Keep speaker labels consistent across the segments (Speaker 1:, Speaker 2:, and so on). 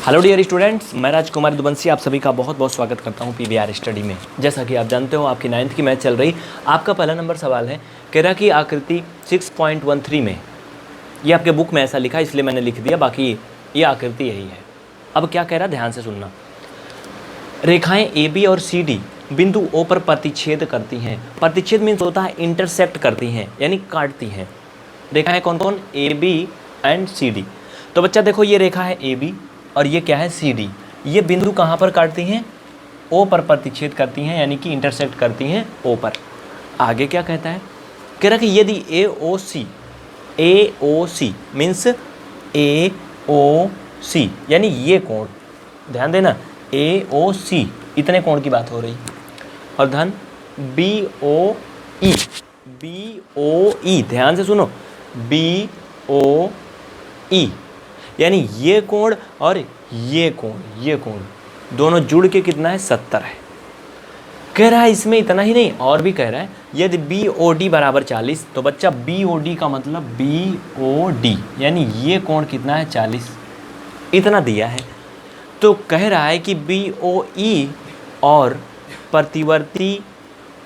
Speaker 1: Hello dear students, मैं राजकुमार दुबंसी आप सभी का बहुत बहुत स्वागत करता हूं पीवीआर स्टडी में। जैसा कि आप जानते हो आपकी 9th की मैथ चल रही। आपका पहला नंबर सवाल है, कह रहा कि आकृति 6.13 में, ये आपके बुक में ऐसा लिखा इसलिए मैंने लिख दिया, बाकी ये आकृति यही है। अब क्या कह रहा, ध्यान से सुनना। रेखाएं ए बी और सी डी बिंदु ओ पर प्रतिच्छेद करती हैं। प्रतिच्छेद मीन्स होता है इंटरसेक्ट करती हैं, यानी काटती हैं। रेखाएं कौन कौन, A B and C D. तो बच्चा देखो, ये रेखा है ए बी और ये क्या है, सी डी। ये बिंदु कहाँ पर काटती हैं, ओ पर प्रतिच्छेद करती हैं, यानी कि इंटरसेक्ट करती हैं ओ पर। आगे क्या कहता है, कह रहा कि यदि ए ओ सी मीन्स ए ओ सी, यानी ये कोण, ध्यान देना, ए ओ सी इतने कोण की बात हो रही, और धन बी ओ ई, ध्यान से सुनो, बी ओ ई, यानी ये कोण और ये कोण दोनों जुड़ के कितना है, 70 है। कह रहा है इसमें इतना ही नहीं, और भी कह रहा है, यदि बी ओ डी बराबर 40, तो बच्चा बी ओ डी का मतलब बी ओ डी, यानी ये कोण कितना है, 40, इतना दिया है। तो कह रहा है कि बी ओ ई और प्रतिवर्ती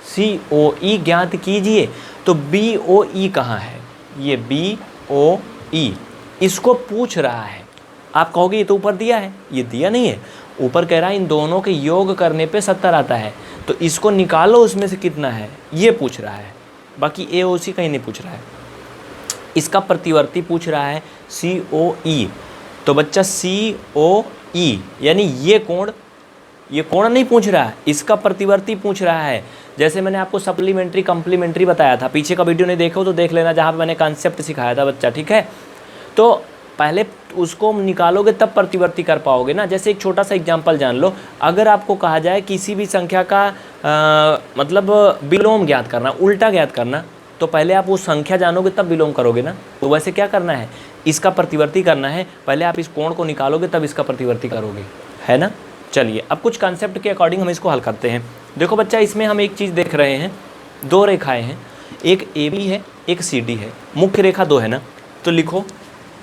Speaker 1: सी ओ ई ज्ञात कीजिए। तो बी ओ ई कहाँ है, ये बी ओ ई, इसको पूछ रहा है। आप कहोगे ये तो ऊपर दिया है, ये दिया नहीं है, ऊपर कह रहा है इन दोनों के योग करने पे 70 आता है, तो इसको निकालो उसमें से कितना है, ये पूछ रहा है। बाकी ए ओ सी कहीं नहीं पूछ रहा है, इसका प्रतिवर्ती पूछ रहा है सी ओ ई। तो बच्चा सी ओ ई यानी ये कोण नहीं पूछ रहा है, इसका प्रतिवर्ती पूछ रहा है। जैसे मैंने आपको सप्लीमेंट्री कम्प्लीमेंट्री बताया था, पीछे का वीडियो नहीं देखो तो देख लेना, जहाँ पे मैंने कॉन्सेप्ट सिखाया था बच्चा, ठीक है। तो पहले उसको निकालोगे तब प्रतिवर्ती कर पाओगे ना। जैसे एक छोटा सा एग्जांपल जान लो, अगर आपको कहा जाए किसी भी संख्या का मतलब विलोम ज्ञात करना, उल्टा ज्ञात करना, तो पहले आप वो संख्या जानोगे तब विलोम करोगे ना। तो वैसे क्या करना है, इसका प्रतिवर्ती करना है, पहले आप इस कोण को निकालोगे तब इसका प्रतिवर्ती करोगे, है ना। चलिए अब कुछ कॉन्सेप्ट के अकॉर्डिंग हम इसको हल करते हैं। देखो बच्चा, इसमें हम एक चीज़ देख रहे हैं, दो रेखाएँ हैं, एक ए बी है, एक सी डी है, मुख्य रेखा दो है ना। तो लिखो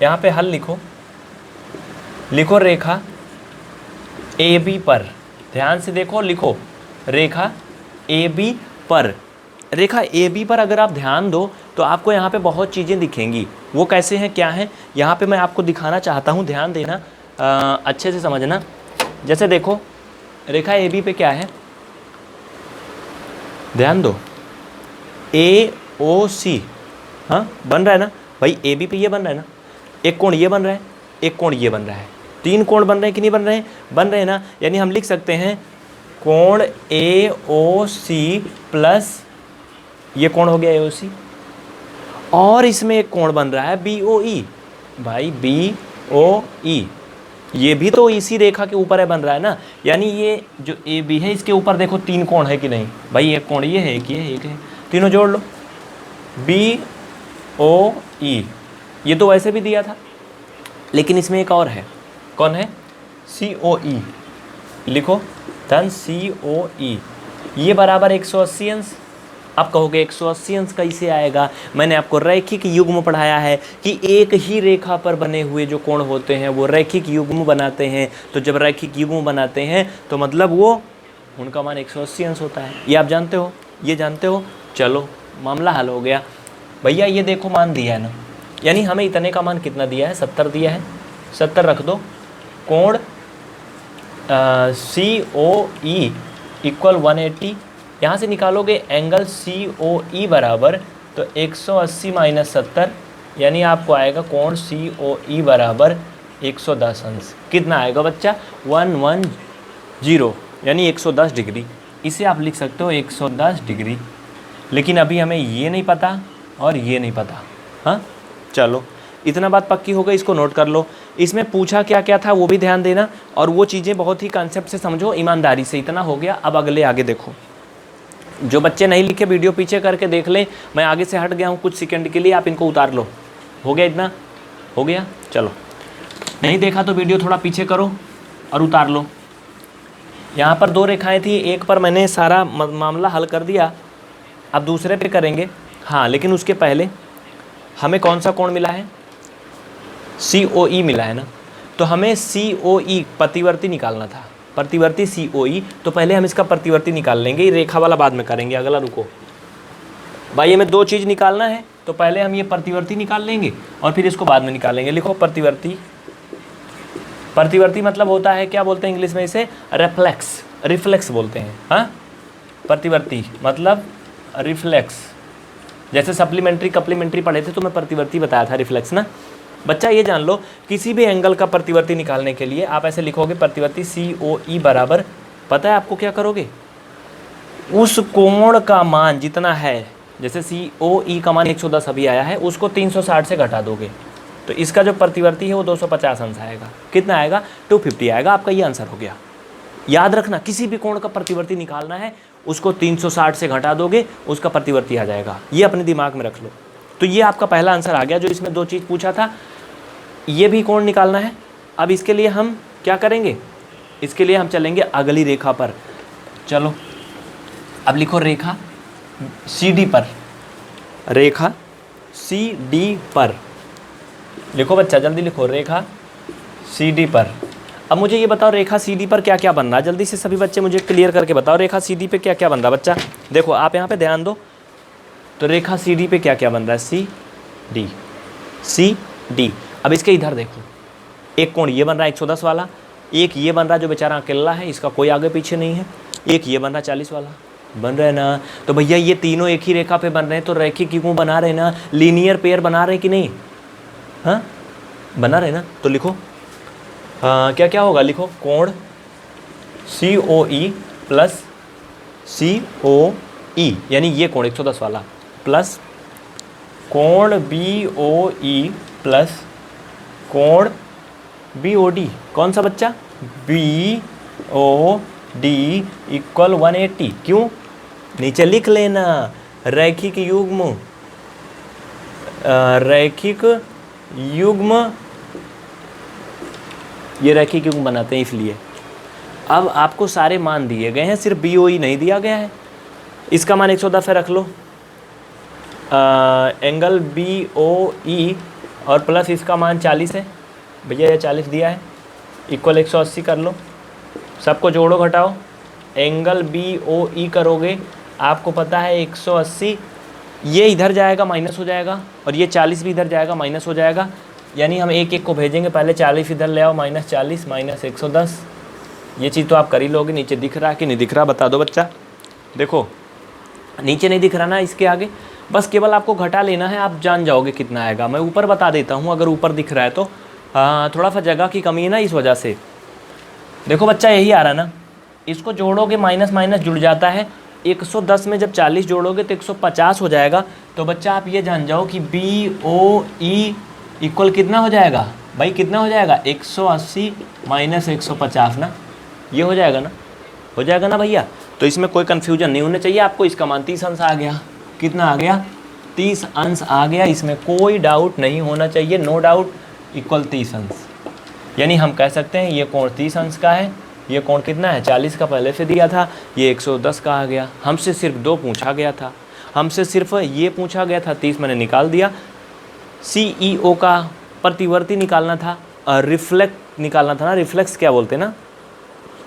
Speaker 1: यहाँ पे हल लिखो रेखा ए बी पर, ध्यान से देखो, लिखो रेखा ए बी पर। रेखा ए बी पर अगर आप ध्यान दो तो आपको यहाँ पे बहुत चीज़ें दिखेंगी। वो कैसे हैं, क्या हैं, यहाँ पे मैं आपको दिखाना चाहता हूँ, ध्यान देना, अच्छे से समझना। जैसे देखो रेखा ए बी पे क्या है, ध्यान दो, ए ओ सी, हाँ बन रहा है ना भाई, ए बी पे ये बन रहा है ना, एक कोण ये बन रहा है, एक कोण ये बन रहा है, तीन कोण बन रहे हैं कि नहीं बन रहे हैं, बन रहे हैं ना। यानी हम लिख सकते हैं कोण ए ओ सी प्लस ये कोण हो गया ए ओ सी, और इसमें एक कोण बन रहा है बी ओ ई, भाई बी ओ ई, ये भी तो इसी रेखा के ऊपर है, बन रहा है ना। यानी ये जो ए बी है इसके ऊपर देखो तीन कोण है कि नहीं, भाई एक कोण ये है, एक ये है, एक है, तीनों जोड़ लो, बी ओ ई। ये तो वैसे भी दिया था, लेकिन इसमें एक और है, कौन है, सी ओ ई। लिखो धन सी ओ ई, ये बराबर 180 अंश। आप कहोगे 180 अंश कैसे आएगा, मैंने आपको रैखिक युग्म पढ़ाया है कि एक ही रेखा पर बने हुए जो कोण होते हैं वो रैखिक युग्म बनाते हैं। तो जब रैखिक युग्म बनाते हैं तो मतलब वो उनका मान 180 अंश होता है। ये आप जानते हो, ये जानते हो। चलो मामला हल हो गया। भैया ये देखो मान दिया है ना, यानी हमें इतने का मान कितना दिया है, 70 दिया है, 70 रख दो। कोण सी ओ ई इक्वल 180, यहाँ से निकालोगे एंगल सी ओ ई बराबर, तो 180 माइनस 70, यानी आपको आएगा कोण सी ओ ई बराबर 110 अंश। कितना आएगा बच्चा, 110, यानी 110 डिग्री। इसे आप लिख सकते हो 110 डिग्री। लेकिन अभी हमें ये नहीं पता और ये नहीं पता, हाँ। चलो इतना बात पक्की हो गई, इसको नोट कर लो। इसमें पूछा क्या क्या था वो भी ध्यान देना, और वो चीज़ें बहुत ही कॉन्सेप्ट से समझो, ईमानदारी से। इतना हो गया, अब अगले आगे देखो। जो बच्चे नहीं लिखे वीडियो पीछे करके देख लें, मैं आगे से हट गया हूँ कुछ सेकंड के लिए, आप इनको उतार लो। हो गया, इतना हो गया। चलो नहीं देखा तो वीडियो थोड़ा पीछे करो और उतार लो। यहाँ पर दो रेखाएं थी, एक पर मैंने सारा मामला हल कर दिया, अब दूसरे पे करेंगे। हाँ, लेकिन उसके पहले हमें कौन सा कोण मिला है, सी ओ ई मिला है ना। तो हमें COE प्रतिवर्ती निकालना था, प्रतिवर्ती COE। तो पहले हम इसका प्रतिवर्ती निकाल लेंगे, ये रेखा वाला बाद में करेंगे, अगला रुको भाई। हमें दो चीज़ निकालना है, तो पहले हम ये प्रतिवर्ती निकाल लेंगे और फिर इसको बाद में निकालेंगे। लिखो प्रतिवर्ती। प्रतिवर्ती मतलब होता है, क्या बोलते हैं इंग्लिश में इसे? रिफ्लेक्स, रिफ्लेक्स बोलते हैं। हाँ, प्रतिवर्ती मतलब रिफ्लेक्स। जैसे सप्लीमेंट्री कप्लीमेंट्री पढ़े थे तो मैं प्रतिवर्ती बताया था, रिफ्लेक्स ना। बच्चा ये जान लो, किसी भी एंगल का प्रतिवर्ती निकालने के लिए आप ऐसे लिखोगे प्रतिवर्ती COE बराबर, पता है आपको क्या करोगे? उस कोण का मान जितना है, जैसे COE का मान 110 अभी आया है, उसको 360 से घटा दोगे, तो इसका जो प्रतिवर्ती है वो 250 अंश आएगा। कितना आएगा? 250 आएगा। आपका ये आंसर हो गया। याद रखना, किसी भी कोण का प्रतिवर्ती निकालना है, उसको 360 से घटा दोगे, उसका प्रतिवर्ती आ जाएगा। ये अपने दिमाग में रख लो। तो ये आपका पहला आंसर आ गया, जो इसमें दो चीज़ पूछा था। ये भी कोण निकालना है। अब इसके लिए हम क्या करेंगे? इसके लिए हम चलेंगे अगली रेखा पर। चलो अब लिखो रेखा CD पर, रेखा CD पर लिखो बच्चा, जल्दी लिखो, रेखा CD पर। अब मुझे ये बताओ, रेखा CD पर क्या क्या बन रहा है? जल्दी से सभी बच्चे मुझे क्लियर करके बताओ, रेखा CD पे क्या क्या बन रहा है? बच्चा देखो, आप यहाँ पे ध्यान दो। तो रेखा CD पे क्या क्या बन रहा है? CD। अब इसके इधर देखो, एक कोण ये बन रहा है 110 वाला, एक ये बन रहा है जो बेचारा अकेला है, इसका कोई आगे पीछे नहीं है, एक ये बन रहा है 40 वाला। बन रहे ना? तो भैया ये तीनों एक ही रेखा पे बन रहे हैं, तो रैखिक क्यों बना रहे ना? लीनियर पेयर बना रहे कि नहीं? हाँ, बना रहे ना? तो लिखो क्या क्या होगा? लिखो कोण COE प्लस COE, यानी ये कोण 110 वाला, प्लस कोण BOE प्लस कोण BOD। कौन सा बच्चा? BOD equal 180। क्यों? नीचे लिख लेना, रैखिक युग्म, रैखिक युग्म, ये रैखिक युग्म बनाते हैं इसलिए। अब आपको सारे मान दिए गए हैं, सिर्फ BOE नहीं दिया गया है। इसका मान 110 है, रख लो। एंगल BOE और प्लस इसका मान 40 है भैया, ये 40 दिया है, इक्वल 180 कर लो। सबको जोड़ो घटाओ, एंगल BOE करोगे, आपको पता है 180, ये इधर जाएगा माइनस हो जाएगा, और ये 40 भी इधर जाएगा माइनस हो जाएगा। यानी हम एक एक को भेजेंगे, पहले 40 इधर ले आओ, -40 -110। ये चीज़ तो आप कर ही लोगे। नीचे दिख रहा है कि नहीं दिख रहा? बता दो बच्चा। देखो नीचे नहीं दिख रहा ना, इसके आगे बस केवल आपको घटा लेना है, आप जान जाओगे कितना आएगा। मैं ऊपर बता देता हूँ, अगर ऊपर दिख रहा है तो थोड़ा सा जगह की कमी है ना, इस वजह से। देखो बच्चा, यही आ रहा ना, इसको जोड़ोगे माइनस माइनस जुड़ जाता है। 110 में जब 40 जोड़ोगे तो 150 हो जाएगा। तो बच्चा आप ये जान जाओ कि BOE इक्वल कितना हो जाएगा भाई? कितना हो जाएगा? 180 माइनस 150 ना, ये हो जाएगा ना? हो जाएगा ना भैया? तो इसमें कोई कन्फ्यूजन नहीं होना चाहिए आपको। इसका मान 30 अंश आ गया। कितना आ गया? 30 अंश आ गया। इसमें कोई डाउट नहीं होना चाहिए, नो डाउट, इक्वल 30 अंश। यानी हम कह सकते हैं ये कोण 30 अंश का है। ये कोण कितना है? 40 का पहले से दिया था, ये 110 का आ गया। हमसे सिर्फ 2 पूछा गया था, हमसे सिर्फ ये पूछा गया था, 30 मैंने निकाल दिया। CEO का प्रतिवर्ती निकालना था, रिफ्लेक्ट निकालना था ना, रिफ्लेक्स क्या बोलते हैं ना,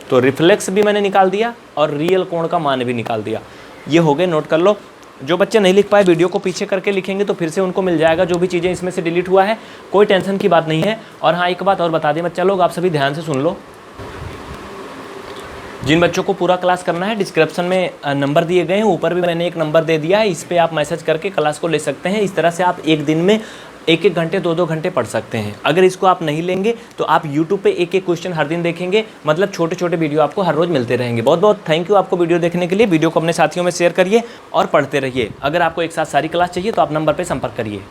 Speaker 1: तो रिफ्लेक्स भी मैंने निकाल दिया और रियल कोण का मान भी निकाल दिया। ये हो गए, नोट कर लो। जो बच्चे नहीं लिख पाए, वीडियो को पीछे करके लिखेंगे तो फिर से उनको मिल जाएगा, जो भी चीज़ें इसमें से डिलीट हुआ है। कोई टेंशन की बात नहीं है। और हाँ, एक बात और बता दें बच्चा लोग, आप सभी ध्यान से सुन लो। जिन बच्चों को पूरा क्लास करना है, डिस्क्रिप्शन में नंबर दिए गए हैं, ऊपर भी मैंने एक नंबर दे दिया है, इस पर आप मैसेज करके क्लास को ले सकते हैं। इस तरह से आप एक दिन में 1-1 घंटे 2-2 घंटे पढ़ सकते हैं। अगर इसको आप नहीं लेंगे तो आप यूट्यूब पे एक क्वेश्चन हर दिन देखेंगे, मतलब छोटे छोटे वीडियो आपको हर रोज़ मिलते रहेंगे। बहुत बहुत थैंक यू आपको वीडियो देखने के लिए। वीडियो को अपने साथियों में शेयर करिए और पढ़ते रहिए। अगर आपको एक साथ सारी क्लास चाहिए तो आप नंबर पर संपर्क करिए।